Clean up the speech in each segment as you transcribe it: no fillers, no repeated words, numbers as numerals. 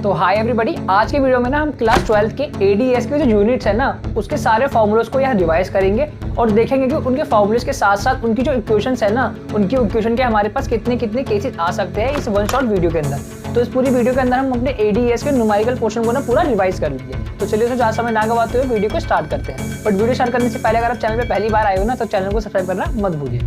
तो hi everybody, आज के वीडियो में ना हम क्लास 12 के एडीएस के जो यूनिट्स है ना उसके सारे फॉर्मूलाज को यहाँ रिवाइज करेंगे और देखेंगे कि उनके फॉर्मूलाज के साथ साथ उनकी जो इक्वेशंस है ना उनकी इक्वेशन के हमारे पास कितने कितने केसेस आ सकते हैं इस वन शॉट वीडियो के अंदर। तो इस पूरी वीडियो के अंदर हम अपने एडीएस के न्यूमेरिकल पोर्शन को ना पूरा रिवाइज कर लेंगे। तो चलिए उसमें ज़्यादा समय ना गवाते हुए वीडियो को स्टार्ट करते हैं। बट वीडियो स्टार्ट करने से पहले अगर आप चैनल पर पहली बार आए हो ना तो चैनल को सब्सक्राइब करना मत भूलिए।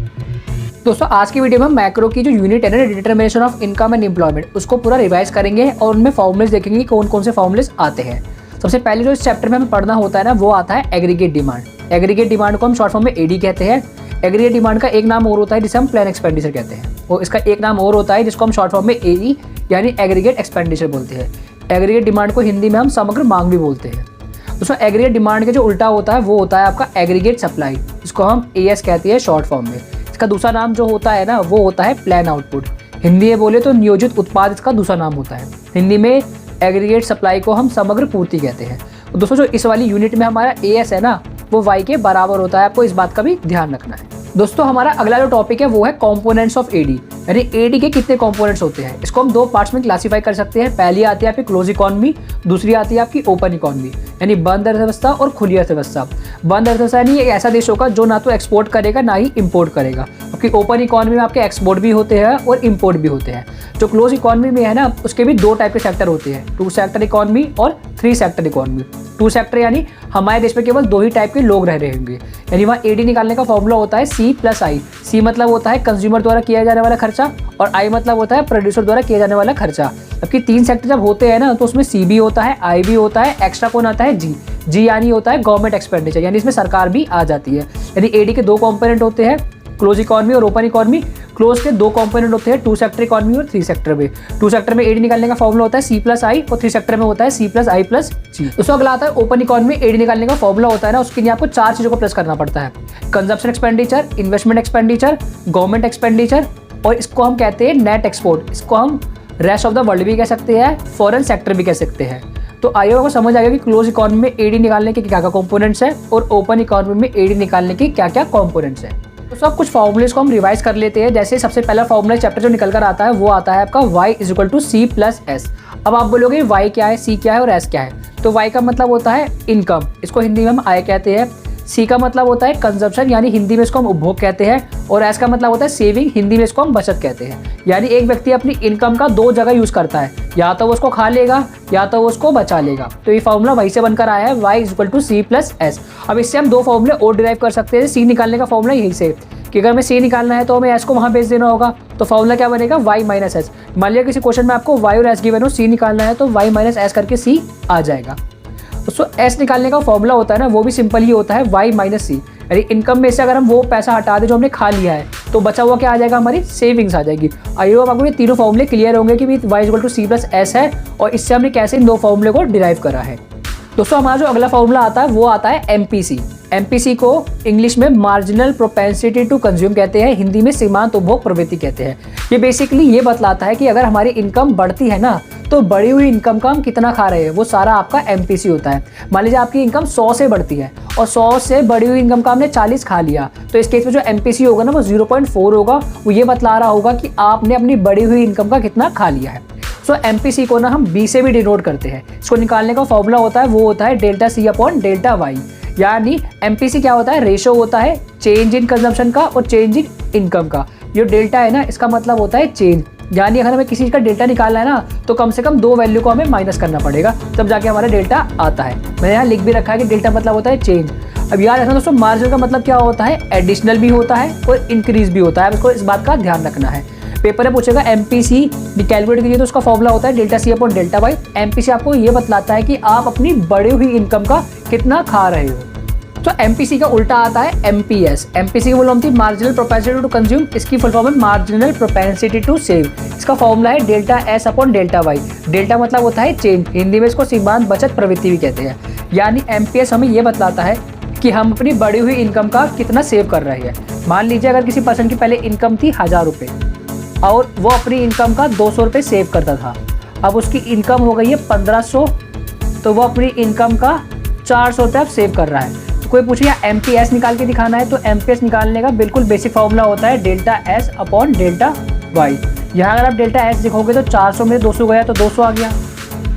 दोस्तों आज की वीडियो में मैक्रो की जो यूनिट है ना determination of income and employment उसको पूरा रिवाइज करेंगे और उनमें फॉर्मूलेस देखेंगे कौन कौन से फॉर्मूलेस आते हैं। सबसे पहले जो इस चैप्टर में हमें पढ़ना होता है ना वो आता है एग्रीगेट डिमांड। एग्रीगेट डिमांड को हम शॉर्ट फॉर्म में एडी कहते हैं। एग्रीगेट डिमांड का एक नाम और होता है जिसे हम प्लान एक्सपेंडिचर कहते हैं और इसका एक नाम और होता है जिसको हम शॉर्ट फॉर्म में एई यानी एग्रीगेट एक्सपेंडिचर बोलते हैं। एग्रीगेट डिमांड को हिंदी में हम समग्र मांग भी बोलते हैं। दोस्तों एग्रीगेट डिमांड के जो उल्टा होता है वो होता है आपका एग्रीगेट सप्लाई, इसको हम एएस कहते हैं शॉर्ट फॉर्म में। इसका दूसरा नाम जो होता है ना वो होता है प्लान आउटपुट। हिंदी में बोले तो नियोजित उत्पाद इसका दूसरा नाम होता है। हिंदी में एग्रीगेट सप्लाई को हम समग्र पूर्ति कहते हैं। तो दोस्तों जो इस वाली यूनिट में हमारा एएस है ना वो वाई के बराबर होता है, आपको इस बात का भी ध्यान रखना है। दोस्तों हमारा अगला जो टॉपिक है वो है कंपोनेंट्स ऑफ एडी, यानी एडी के कितने कंपोनेंट्स होते हैं। इसको हम दो पार्ट्स में क्लासीफाई कर सकते हैं। पहली आती है आपकी क्लोज इकोनॉमी, दूसरी आती है आपकी ओपन इकोनॉमी यानी बंद अर्थव्यवस्था और खुली अर्थव्यवस्था। बंद अर्थव्यवस्था यानी एक ऐसा देश होगा जो ना तो एक्सपोर्ट करेगा ना ही इंपोर्ट करेगा, क्योंकि ओपन इकोनॉमी में आपके एक्सपोर्ट भी होते हैं और इंपोर्ट भी होते हैं। जो क्लोज इकोनॉमी में है ना उसके भी दो टाइप के सेक्टर होते हैं, 2 सेक्टर इकोनॉमी और 3 सेक्टर इकोनॉमी। 2 सेक्टर यानी हमारे देश में केवल 2 ही टाइप के लोग रह रहे होंगे, यानी वहाँ एडी निकालने का फॉर्मूला होता है C+I। C मतलब होता है कंज्यूमर द्वारा किया जाने वाला खर्चा और I मतलब होता है प्रोड्यूसर द्वारा किया जाने वाला खर्चा। जबकि 3 सेक्टर जब होते हैं ना तो उसमें C भी होता है, I भी होता है, एक्स्ट्रा कौन आता है G यानी होता है गवर्नमेंट एक्सपेंडिचर, यानी इसमें सरकार भी आ जाती है। यानी एडी के 2 कंपोनेंट होते हैं, क्लोज इकोनॉमी और ओपन इकोनॉमी। क्लोज के 2 कंपोनेंट होते हैं, 2 सेक्टर इकोनॉमी और 3 सेक्टर में। 2 सेक्टर में एडी निकालने का फॉर्मूला होता है C+I और 3 सेक्टर में होता है C+I+G। दोस्तों अगला आता है ओपन इकोनॉमी में एडी निकालने का फॉर्मूला होता है ना उसके लिए आपको 4 चीज़ों को प्लस करना पड़ता है, consumption expenditure, investment expenditure, government expenditure और इसको हम कहते हैं नेट एक्सपोर्ट। इसको हम रेस्ट ऑफ द वर्ल्ड भी कह सकते हैं, फॉरेन सेक्टर भी कह सकते हैं। तो आइए आपको समझ आएगा कि क्लोज इकोनॉमी में एडी निकालने के क्या क्या कंपोनेंट्स हैं और ओपन इकोनॉमी में एडी निकालने के क्या क्या कंपोनेंट्स हैं। तो सब कुछ फॉर्मूलेस को हम रिवाइज कर लेते हैं। जैसे सबसे पहला फॉर्मूला चैप्टर जो निकल कर आता है वो आता है आपका y = C+S। अब आप बोलोगे y क्या है, c क्या है और s क्या है। तो y का मतलब होता है इनकम, इसको हिंदी में हम आय कहते हैं। c का मतलब होता है कंजप्शन, यानी हिंदी में इसको हम उपभोग कहते हैं। और s का मतलब होता है सेविंग, हिंदी में इसको हम बचत कहते हैं। यानी एक व्यक्ति अपनी इनकम का 2 जगह यूज करता है, या तो वो उसको खा लेगा या तो वो उसको बचा लेगा। तो ये फॉर्मूला वही से बनकर आया है, y = C+S। अब इससे हम 2 फॉर्मूले और डिराइव कर सकते हैं। c निकालने का फॉर्मूला यही से कि अगर हमें c निकालना है तो हमें s को वहाँ भेज देना होगा, तो फॉर्मूला क्या बनेगा y - s। मान लिया किसी क्वेश्चन में आपको y और s गिवन हो, c निकालना है तो y - s करके c आ जाएगा। दोस्तों s निकालने का फॉर्मूला होता है ना वो भी सिंपल ही होता है y - c, यानी इनकम में से अगर हम वो पैसा हटा दें जो हमने खा लिया है तो बचा हुआ क्या आ जाएगा, हमारी सेविंग्स आ जाएगी। आई होप आपको ये तीनों फॉर्मूले क्लियर होंगे कि y = C+S है और इससे हमने कैसे इन 2 फॉर्मूले को डिराइव करा है। दोस्तों हमारा जो अगला फॉर्मूला आता है वो आता है MPC। MPC को इंग्लिश में मार्जिनल प्रोपेंसिटी टू कंज्यूम कहते हैं, हिंदी में सीमांत उपभोग प्रवृत्ति कहते हैं। ये बेसिकली ये बतलाता है कि अगर हमारी इनकम बढ़ती है ना तो बढ़ी हुई इनकम का हम कितना खा रहे हैं, वो सारा आपका MPC होता है। मान लीजिए आपकी इनकम 100 से बढ़ती है और 100 से बढ़ी हुई इनकम का हमने 40 खा लिया, तो इस केस में जो MPC होगा ना वो 0.4 होगा। वो ये बतला रहा होगा कि आपने अपनी बढ़ी हुई इनकम का कितना खा लिया है। सो MPC को ना हम B से भी डिनोट करते हैं। इसको निकालने का फॉर्मूला होता है वो होता है ΔC/ΔY। यानी MPC क्या होता है, रेशो होता है चेंज इन कंजम्पशन का और चेंज इन इनकम का। जो डेल्टा है ना इसका मतलब होता है चेंज, यानी अगर हमें किसी चीज़ का डेल्टा निकालना है ना तो कम से कम 2 वैल्यू को हमें माइनस करना पड़ेगा, तब जाके हमारा डेल्टा आता है। मैंने यहाँ लिख भी रखा है कि डेल्टा मतलब होता है चेंज। अब याद रखना दोस्तों मार्जिनल का मतलब क्या होता है, एडिशनल भी होता है और इंक्रीज भी होता है। इसको इस बात का ध्यान रखना है। पेपर में पूछेगा MPC कैलकुलेट कीजिए तो उसका फॉर्मूला होता है ΔC/ΔY। MPC आपको ये बतलाता है कि आप अपनी बढ़ी हुई इनकम का कितना खा रहे हो। तो MPC का उल्टा आता है MPS। MPC की फुल फॉर्म थी मार्जिनल प्रोपेंसिटी टू कंज्यूम, इसकी फुल फॉर्म है मार्जिनल प्रोपेंसिटी टू सेव। इसका फॉर्मूला है ΔS/ΔY। डेल्टा मतलब होता है चेंज, हिंदी में इसको सीमांत बचत प्रवृत्ति भी कहते हैं। यानी MPS हमें ये बतलाता है कि हम अपनी बढ़ी हुई इनकम का कितना सेव कर रहे हैं। मान लीजिए अगर किसी पर्सन की पहले इनकम थी 1000 रुपये और वो अपनी इनकम का 200 रुपये सेव करता था, अब उसकी इनकम हो गई है 1500, तो वो अपनी इनकम का 400 रुपये अब सेव कर रहा है। तो कोई पूछे या MPS निकाल के दिखाना है तो MPS निकालने का बिल्कुल बेसिक फॉर्मूला होता है ΔS/ΔY। यहाँ अगर आप ΔS लिखोगे तो 400 में 200 गया तो 200 आ गया,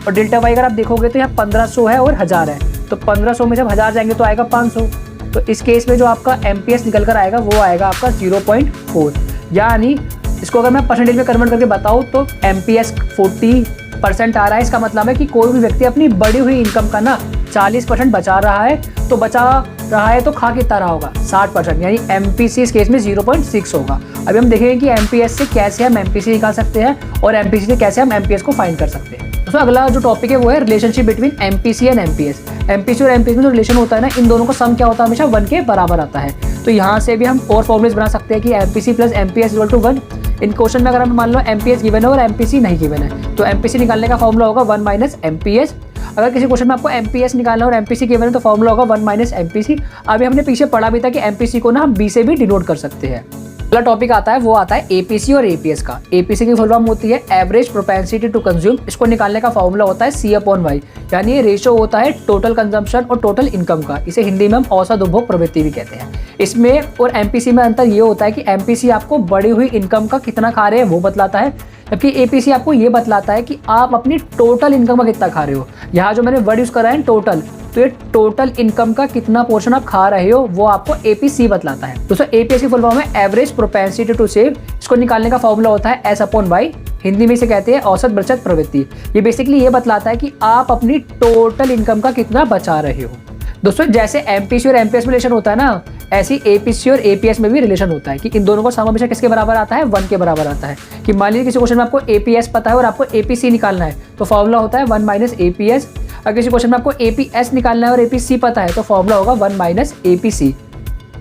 और डेल्टा वाई अगर आप देखोगे तो यहाँ 1500 है और 1000 है, तो 1500 में जब 1000 जाएंगे तो आएगा 500। तो इस केस में जो आपका एमपीएस निकल कर आएगा वो आएगा आपका 0.4, यानी इसको अगर मैं परसेंटेज में कन्वर्ट करके बताऊँ तो एमपीएस 40% आ रहा है। इसका मतलब है कि कोई भी व्यक्ति अपनी बढ़ी हुई इनकम का ना 40% बचा रहा है, तो बचा रहा है तो खा कितना रहा होगा 60%, यानी एमपीसी इस केस में 0.6 होगा। अभी हम देखेंगे कि एमपीएस से कैसे हम एमपीसी निकाल सकते हैं और एमपीसी से कैसे हम एमपीएस को फाइंड कर सकते हैं। तो अगला जो टॉपिक है वो है relationship between MPC and MPS. MPC और एमपीएस में जो रिलेशन होता है ना, इन दोनों का सम क्या होता है, हमेशा 1 के बराबर आता है। तो यहाँ से भी हम और फॉर्मुलेस बना सकते हैं कि MPC plus MPS equal to 1। इन क्वेश्चन में अगर हम मान लो एमपीएस गिवन है और एमपीसी नहीं गिवन है, तो एमपीसी निकालने का फॉर्मूला होगा 1 माइनस एमपीएस। अगर किसी क्वेश्चन में आपको एमपीएस निकालना और एमपीसी गिवन है तो फॉर्मूला होगा 1 माइनस एमपीसी। अभी हमने पीछे पढ़ा भी था कि एमपीसी को ना हम बी से भी डिनोट कर सकते हैं। अगला टॉपिक आता है वो आता है एपीसी और एपीएस का। एपीसी की फुल फॉर्म होती है एवरेज प्रोपेंसिटी टू कंज्यूम। इसको निकालने का फॉर्मूला होता है C/Y, यानी ये रेशो होता है टोटल कंजम्पशन और टोटल इनकम का। इसे हिंदी में हम औसत उपभोग प्रवृत्ति भी कहते हैं। इसमें और एमपीसी में अंतर ये होता है कि एमपीसी आपको बढ़ी हुई इनकम का कितना खा रहे हैं वो बतलाता है, जबकि एपीसी आपको ये बतलाता है कि आप अपनी टोटल इनकम का कितना खा रहे हो। यहाँ जो मैंने वर्ड यूज करा है टोटल, तो ये टोटल इनकम का कितना पोर्शन आप खा रहे हो वो आपको एपीसी बतलाता है। दोस्तों एपीएस की फुल फॉर्म है एवरेज प्रोपेंसिटी टू सेव। इसको निकालने का फॉर्मूला होता है S/Y, हिंदी में इसे कहते हैं औसत बचत प्रवृत्ति। ये बेसिकली ये बतलाता है कि आप अपनी टोटल इनकम का कितना बचा रहे हो। दोस्तों जैसे एमपीसी और एमपीएस में रिलेशन होता है ना, ऐसी एपीसी और एपीएस में भी रिलेशन होता है कि इन दोनों का सम हमेशा किसके बराबर आता है, 1 के बराबर आता है। कि मान लीजिए किसी क्वेश्चन में आपको एपीएस पता है और आपको एपीसी निकालना है, तो फॉर्मूला होता है 1 माइनस एपीएस। अगर किसी क्वेश्चन में आपको एपीएस निकालना है और एपीसी पता है तो फॉर्मूला होगा 1 माइनस एपीसी।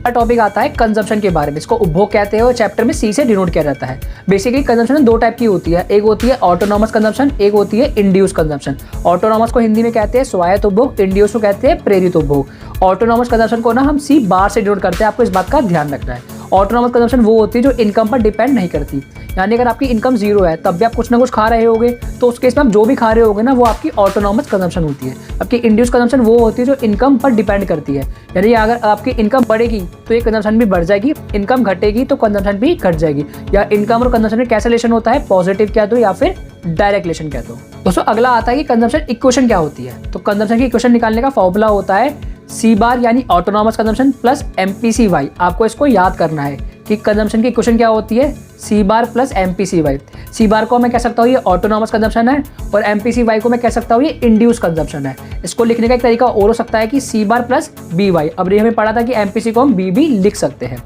टॉपिक आता है कंजम्पशन के बारे में। इसको उपभोग कहते हैं और चैप्टर में सी से डिनोट किया जाता है। बेसिकली कंजम्पशन 2 टाइप की होती है, एक होती है ऑटोनॉमस कंजम्पशन, एक होती है इंड्यूस कंजम्पशन। ऑटोनॉमस को हिंदी में कहते हैं स्वायत्त उपभोग, इंड्यूस को कहते हैं प्रेरित उपभोग। ऑटोनॉमस कंजम्पशन को ना हम C से डिनोट करते हैं, आपको इस बात का ध्यान रखना है। ऑटोनॉमस कंजम्पशन वो होती है जो इनकम पर डिपेंड नहीं करती, यानी अगर आपकी इनकम 0 है तब भी आप कुछ ना कुछ खा रहे होगे, तो उस केस में आप जो भी खा रहे होगे ना वो आपकी ऑटोनॉमस कंजम्पशन होती है। आपकी इंड्यूस कंजम्पशन वो होती है जो इनकम पर डिपेंड करती है, यानी अगर आपकी इनकम बढ़ेगी तो ये कंजम्पशन भी बढ़ जाएगी, इनकम घटेगी तो कंजम्पशन भी घट जाएगी। या इनकम और कंजम्पशन में कैसा रिलेशन होता है, पॉजिटिव कह दो या फिर डायरेक्ट रिलेशन कह दो। दोस्तों अगला आता है कि कंजम्पशन इक्वेशन क्या होती है। तो कंजम्पशन की इक्वेशन निकालने का फॉर्मूला होता है C बार यानी ऑटोनॉमस कंजम्पशन प्लस MPCY। आपको इसको याद करना है कि कंजम्पशन की इक्वेशन क्या होती है, C bar plus MPCY। C बार को मैं कह सकता हूँ ये ऑटोनॉमस कंजम्पशन है और MPCY को मैं कह सकता हूँ ये इंड्यूस कंजम्पशन है। इसको लिखने का एक तरीका और हो सकता है कि C बार प्लस BY। अब ये हमें पढ़ा था कि MPC को हम B भी लिख सकते हैं।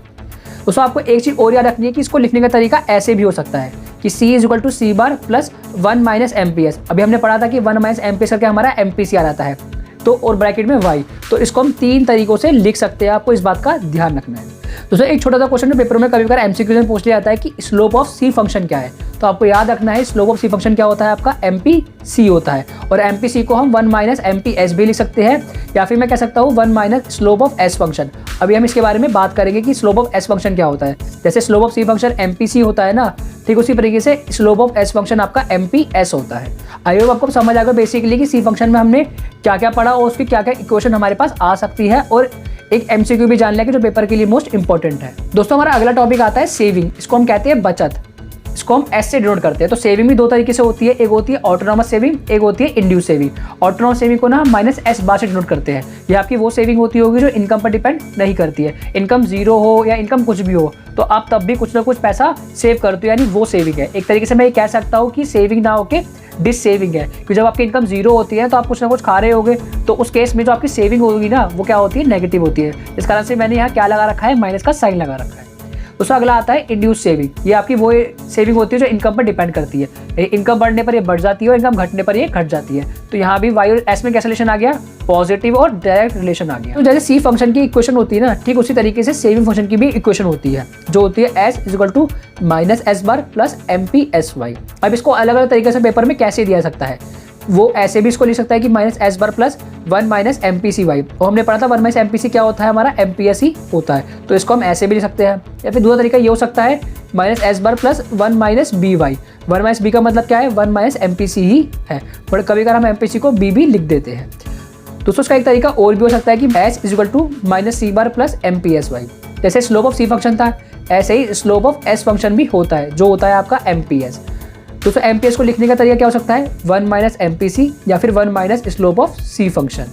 दोस्तों आपको एक चीज़ और याद रखनी है कि इसको लिखने का तरीका ऐसे भी हो सकता है कि C is equal to C bar plus 1 minus MPS। अभी हमने पढ़ा था कि 1 माइनस MPS करके हमारा MPC आ जाता है, तो और ब्रैकेट में Y। तो इसको हम 3 तरीकों से लिख सकते हैं, आपको इस बात का ध्यान रखना है। दोस्तों एक छोटा सा क्वेश्चन पेपर में कभी कभी MCQ में पूछ लिया जाता है कि स्लोप ऑफ C फंक्शन क्या है। तो आपको याद रखना है स्लोप ऑफ C फंक्शन क्या होता है, आपका MPC होता है। और MPC को हम 1 माइनस MPS भी लिख सकते हैं, या फिर मैं कह सकता हूँ 1 minus slope of S function. अभी हम इसके बारे में बात करेंगे कि स्लोप ऑफ S फंक्शन क्या होता है। जैसे slope of C function MPC होता है ना, ठीक उसी तरीके से स्लोप ऑफ S फंक्शन आपका MPS होता है। आई होप आपको समझ आ गया बेसिकली कि C फंक्शन में हमने क्या क्या पढ़ा और उसकी क्या क्या इक्वेशन हमारे पास आ सकती है, और एक MCQ भी जान लिया कि जो पेपर के लिए मोस्ट इंपॉर्टेंट है। दोस्तों हमारा अगला टॉपिक आता है सेविंग। इसको हम कहते हैं बचत, इसको हम S से डिनोट करते हैं। तो सेविंग भी 2 तरीके से होती है, एक होती है ऑटोनॉमस सेविंग, एक होती है इंड्यूस सेविंग। ऑटोनॉमस सेविंग को ना हम माइनस S बार से डिनोट करते हैं। ये आपकी वो सेविंग होती होगी जो इनकम पर डिपेंड नहीं करती है। इनकम 0 हो या इनकम कुछ भी हो तो आप तब भी कुछ ना कुछ पैसा सेव करते हो, यानी वो सेविंग है। एक तरीके से मैं ये कह सकता हूँ कि सेविंग ना होके डिस सेविंग है, कि जब आपकी इनकम 0 होती है तो आप कुछ ना कुछ खा रहे होगे, तो उस केस में जो आपकी सेविंग होगी ना वो क्या होती है, नेगेटिव होती है। इस कारण से मैंने यहाँ क्या लगा रखा है, माइनस का साइन लगा रखा है। उसका अगला आता है इंड्यूस सेविंग। ये आपकी वो सेविंग होती है जो इनकम पर डिपेंड करती है। इनकम बढ़ने पर ये बढ़ जाती है और इनकम घटने पर ये घट जाती है। तो यहाँ भी Y और S में कैसा रिलेशन आ गया, पॉजिटिव और डायरेक्ट रिलेशन आ गया। तो जैसे C फंक्शन की इक्वेशन होती है ना, ठीक उसी तरीके से सेविंग फंक्शन की भी इक्वेशन होती है, जो होती है S is equal to minus S bar plus MPSY। अब इसको अलग अलग तरीके से पेपर में कैसे दिया सकता है, वो ऐसे भी इसको लिख सकता है कि minus S bar plus 1 minus MPCY। और हमने पढ़ा था 1 माइनस MPC क्या होता है, हमारा MPSE होता है। तो इसको हम ऐसे भी लिख सकते हैं, या फिर दूसरा तरीका ये हो सकता है minus S bar plus 1 minus BY। 1 minus B का मतलब क्या है, 1 माइनस MPC ही है, बट कभी कभी हम MPC को B भी लिख देते हैं। दोस्तों इसका एक तरीका और भी हो सकता है कि S is equal to minus C bar plus MPSY। जैसे स्लोप ऑफ C फंक्शन था, ऐसे ही स्लोप ऑफ S फंक्शन भी होता है, जो होता है आपका MPS। दोस्तों एमपीएस को लिखने का तरीका क्या हो सकता है, 1 माइनस एमपीसी या फिर 1 minus slope of C function.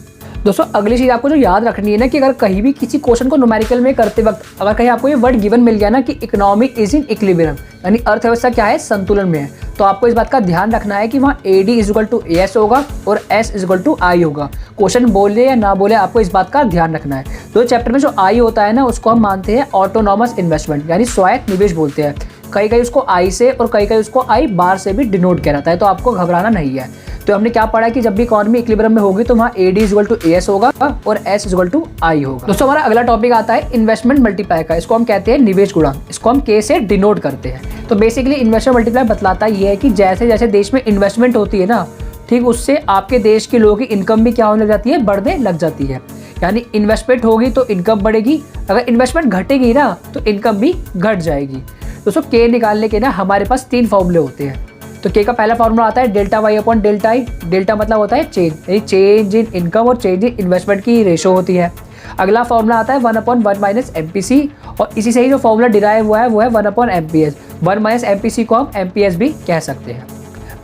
दोस्तों अगली चीज आपको जो याद रखनी है ना कि अगर कहीं भी किसी क्वेश्चन को न्यूमेरिकल में करते वक्त अगर कहीं आपको ये वर्ड गिवन मिल गया ना कि इकोनॉमी इज इन इक्विलिब्रियम, यानी अर्थव्यवस्था क्या है, संतुलन में है, तो आपको इस बात का ध्यान रखना है कि वहाँ AD is equal to AS होगा और S is equal to I होगा। क्वेश्चन बोले या ना बोले आपको इस बात का ध्यान रखना है। तो चैप्टर में जो I होता है ना उसको हम मानते हैं ऑटोनॉमस इन्वेस्टमेंट, यानी स्वायत्त निवेश बोलते हैं। कहीं कहीं उसको I से और कहीं कहीं उसको I बार से भी डिनोट किया जाता है, तो आपको घबराना नहीं है। तो हमने क्या पढ़ा कि जब भी इकोनॉमी इक्विलिब्रियम में होगी तो वहाँ AD is equal to AS होगा और S is equal to I होगा। दोस्तों हमारा अगला टॉपिक आता है इन्वेस्टमेंट मल्टीप्लाई का। इसको हम कहते हैं निवेश गुणांक, इसको हम K से डिनोट करते हैं। तो बेसिकली इन्वेस्टमेंट मल्टीप्लाई बतलाता ये है कि जैसे जैसे देश में इन्वेस्टमेंट होती है ना, ठीक उससे आपके देश के लोगों की इनकम भी क्या होने लग जाती है, बढ़ने लग जाती है। यानी इन्वेस्टमेंट होगी तो इनकम बढ़ेगी, अगर इन्वेस्टमेंट घटेगी ना तो इनकम भी घट जाएगी। दोस्तों K निकालने के ना हमारे पास 3 फॉर्मूले होते हैं। तो K का पहला फॉर्मूला आता है delta Y upon delta I. Delta मतलब होता है चेंज, यानी चेंज इन इनकम और चेंज इन इन्वेस्टमेंट की रेशो होती है। अगला फॉर्मूला आता है 1 अपॉन 1 माइनस एमपीसी, और इसी से ही जो फॉर्मूला डिराइव हुआ है वो है 1 अपॉन एमपीएस। 1 माइनस एमपीसी को हम एमपीएस भी कह सकते हैं।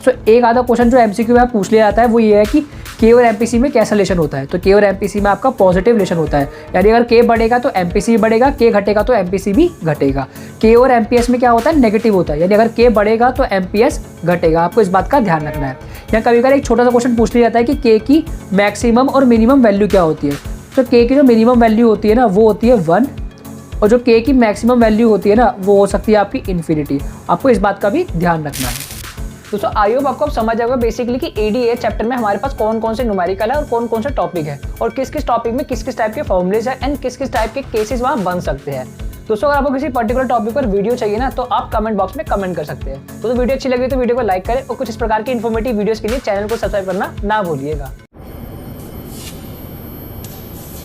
सो एक आधा क्वेश्चन जो एमसीक्यू में पूछ लिया जाता है वो ये है कि K और एमपीसी में कैसा रिलेशन होता है। तो K और एमपीसी में आपका पॉजिटिव रिलेशन होता है, यानी अगर K बढ़ेगा तो एमपीसी भी बढ़ेगा, K घटेगा तो एमपीसी भी घटेगा। K और एमपीएस में क्या होता है, नेगेटिव होता है, यानी अगर K बढ़ेगा तो एमपीएस घटेगा। आपको इस बात का ध्यान रखना है। यहाँ कभी कभी एक छोटा सा क्वेश्चन पूछ लिया जाता है कि K की मैक्सिमम और मिनिमम वैल्यू क्या होती है। तो K की जो मिनिमम वैल्यू होती है ना वो होती है 1, और जो K की मैक्सिमम वैल्यू होती है ना वो हो सकती है आपकी इन्फिनिटी। आपको इस बात का भी ध्यान रखना है। दोस्तों आई होप आपको अब समझ आएगा बेसिकली कि ADA चैप्टर में हमारे पास कौन कौन से न्यूमेरिकल है और कौन कौन से टॉपिक है, और किस किस टॉपिक में किस किस टाइप के फॉर्मुलेज है एंड किस किस टाइप के केसेस वहाँ बन सकते हैं। दोस्तों अगर आपको किसी पर्टिकुलर टॉपिक पर वीडियो चाहिए ना तो आप कमेंट बॉक्स में कमेंट कर सकते हैं। तो वीडियो अच्छी लगी तो वीडियो को लाइक करें और कुछ इस प्रकार की इन्फॉर्मेटिव वीडियोस के लिए चैनल को सब्सक्राइब करना ना भूलिएगा।